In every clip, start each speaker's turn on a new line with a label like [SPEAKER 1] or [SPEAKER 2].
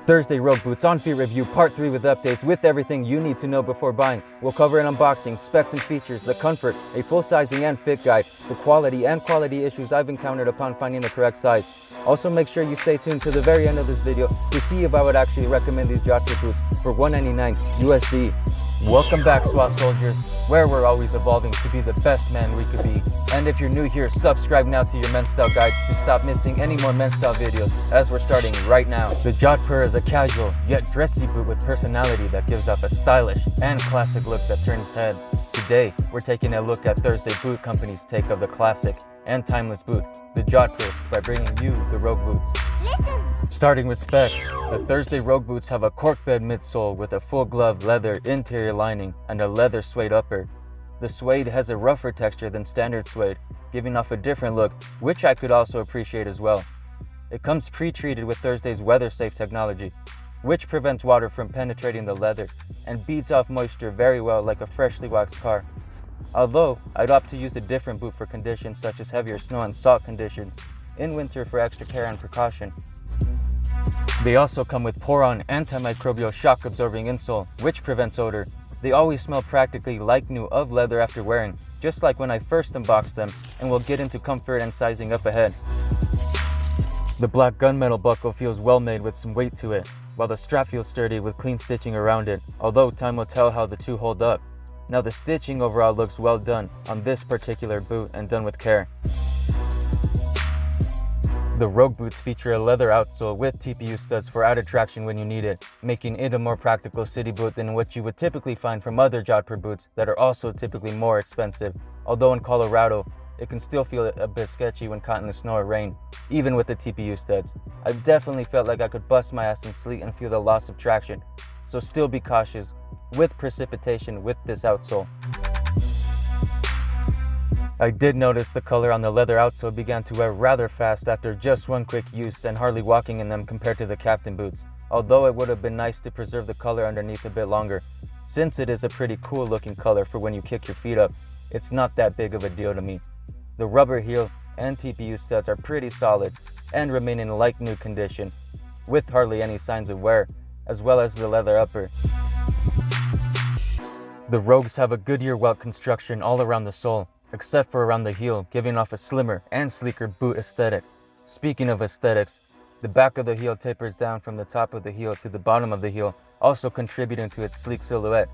[SPEAKER 1] Thursday Rogue Boots on feet review part 3 with updates with everything you need to know before buying. We'll cover an unboxing, specs and features, the comfort, a full sizing and fit guide, the quality issues I've encountered upon finding the correct size. Also make sure you stay tuned to the very end of this video to see if I would actually recommend these Jodhpur boots for $199 USD. Welcome back, SWAT soldiers, where we're always evolving to be the best man we could be. And if you're new here, subscribe now to your men's style guide to stop missing any more men's style videos as we're starting right now. The Jodhpur is a casual yet dressy boot with personality that gives off a stylish and classic look that turns heads. Today, we're taking a look at Thursday Boot Company's take of the classic and timeless boot, the Jodhpur, by bringing you the Rogue Boots. Starting with specs, the Thursday Rogue Boots have a cork bed midsole with a full glove leather interior lining and a leather suede upper. The suede has a rougher texture than standard suede, giving off a different look, which I could also appreciate as well. It comes pre-treated with Thursday's weather-safe technology, which prevents water from penetrating the leather and beats off moisture very well like a freshly waxed car. Although, I'd opt to use a different boot for conditions such as heavier snow and salt conditions in winter for extra care and precaution. They also come with pour-on antimicrobial shock-absorbing insole, which prevents odor. They always smell practically like new of leather after wearing, just like when I first unboxed them, and we'll get into comfort and sizing up ahead. The black gunmetal buckle feels well made with some weight to it, while the strap feels sturdy with clean stitching around it, although time will tell how the two hold up. Now the stitching overall looks well done on this particular boot and done with care. The Rogue Boots feature a leather outsole with TPU studs for added traction when you need it, making it a more practical city boot than what you would typically find from other Jodhpur boots that are also typically more expensive. Although in Colorado, it can still feel a bit sketchy when caught in the snow or rain, even with the TPU studs. I've definitely felt like I could bust my ass in sleet and feel the loss of traction, so still be cautious with precipitation with this outsole. I did notice the color on the leather outsole began to wear rather fast after just one quick use and hardly walking in them compared to the captain boots, although it would have been nice to preserve the color underneath a bit longer. Since it is a pretty cool looking color for when you kick your feet up, it's not that big of a deal to me. The rubber heel and TPU studs are pretty solid and remain in like new condition, with hardly any signs of wear, as well as the leather upper. The Rogues have a Goodyear welt construction all around the sole, except for around the heel, giving off a slimmer and sleeker boot aesthetic. Speaking of aesthetics, the back of the heel tapers down from the top of the heel to the bottom of the heel, also contributing to its sleek silhouette.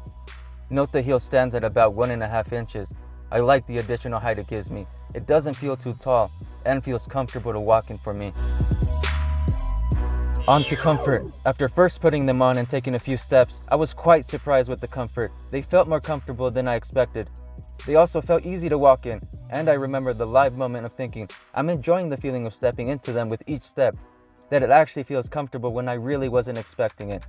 [SPEAKER 1] Note the heel stands at about 1.5 inches. I like the additional height it gives me. It doesn't feel too tall and feels comfortable to walk in for me. On to comfort. After first putting them on and taking a few steps, I was quite surprised with the comfort. They felt more comfortable than I expected. They also felt easy to walk in, and I remember the live moment of thinking, I'm enjoying the feeling of stepping into them with each step, that it actually feels comfortable when I really wasn't expecting it.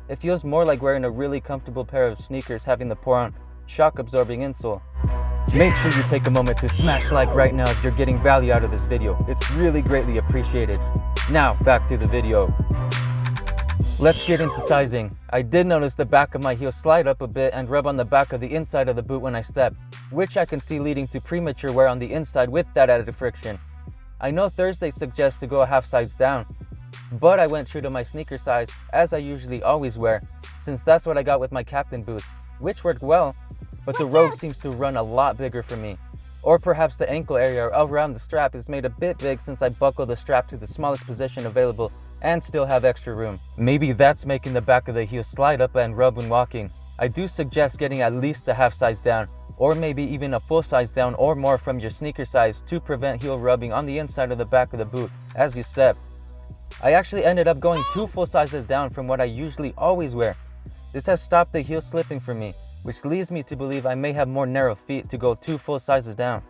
[SPEAKER 1] It feels more like wearing a really comfortable pair of sneakers having the pour-on, shock-absorbing insole. Make sure you take a moment to smash like right now if you're getting value out of this video. It's really greatly appreciated. Now, back to the video. Let's get into sizing. I did notice the back of my heel slide up a bit and rub on the back of the inside of the boot when I step, which I can see leading to premature wear on the inside with that added friction. I know Thursday suggests to go a half size down, but I went true to my sneaker size as I usually always wear, since that's what I got with my captain boots, which worked well, but the Rogue seems to run a lot bigger for me. Or perhaps the ankle area around the strap is made a bit big since I buckle the strap to the smallest position available and still have extra room. Maybe that's making the back of the heel slide up and rub when walking. I do suggest getting at least a half size down, or maybe even a full size down or more from your sneaker size to prevent heel rubbing on the inside of the back of the boot as you step. I actually ended up going 2 full sizes down from what I usually always wear. This has stopped the heel slipping for me, which leads me to believe I may have more narrow feet to go 2 full sizes down.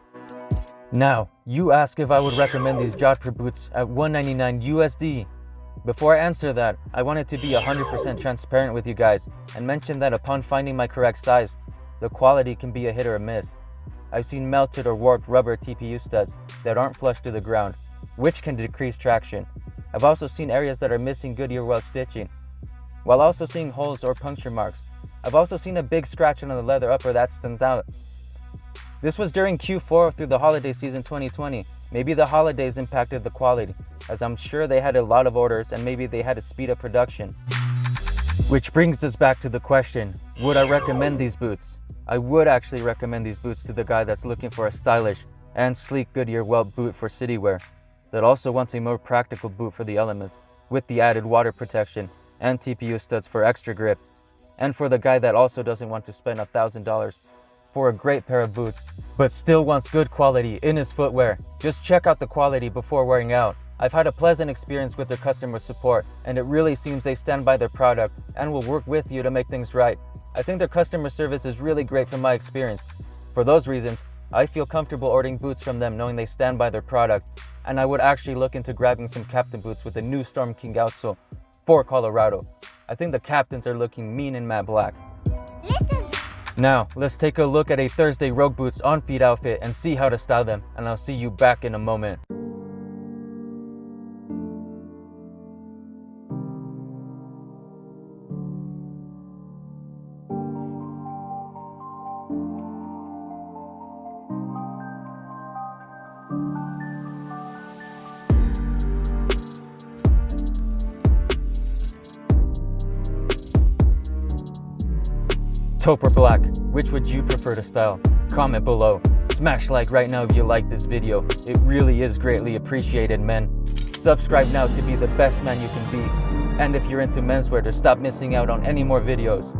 [SPEAKER 1] Now, you ask if I would recommend these Jodhpur boots at $199 USD. Before I answer that, I wanted to be 100% transparent with you guys and mention that upon finding my correct size, the quality can be a hit or a miss. I've seen melted or warped rubber TPU studs that aren't flush to the ground, which can decrease traction. I've also seen areas that are missing Goodyear welt stitching, while also seeing holes or puncture marks. I've also seen a big scratch on the leather upper that stands out. This was during Q4 through the holiday season 2020, Maybe the holidays impacted the quality, as I'm sure they had a lot of orders and maybe they had to speed up production. Which brings us back to the question, would I recommend these boots? I would actually recommend these boots to the guy that's looking for a stylish and sleek Goodyear welt boot for city wear, that also wants a more practical boot for the elements, with the added water protection and TPU studs for extra grip, and for the guy that also doesn't want to spend $1,000 for a great pair of boots, but still wants good quality in his footwear. Just check out the quality before wearing out. I've had a pleasant experience with their customer support, and it really seems they stand by their product and will work with you to make things right. I think their customer service is really great from my experience. For those reasons, I feel comfortable ordering boots from them knowing they stand by their product, and I would actually look into grabbing some captain boots with the new Storm King outsole for Colorado. I think the captains are looking mean in matte black. Now, let's take a look at a Thursday Rogue Boots on-feet outfit and see how to style them, and I'll see you back in a moment. Taupe or black, which would you prefer to style? Comment below. Smash like right now if you like this video. It really is greatly appreciated, men. Subscribe now to be the best man you can be. And if you're into menswear, to stop missing out on any more videos.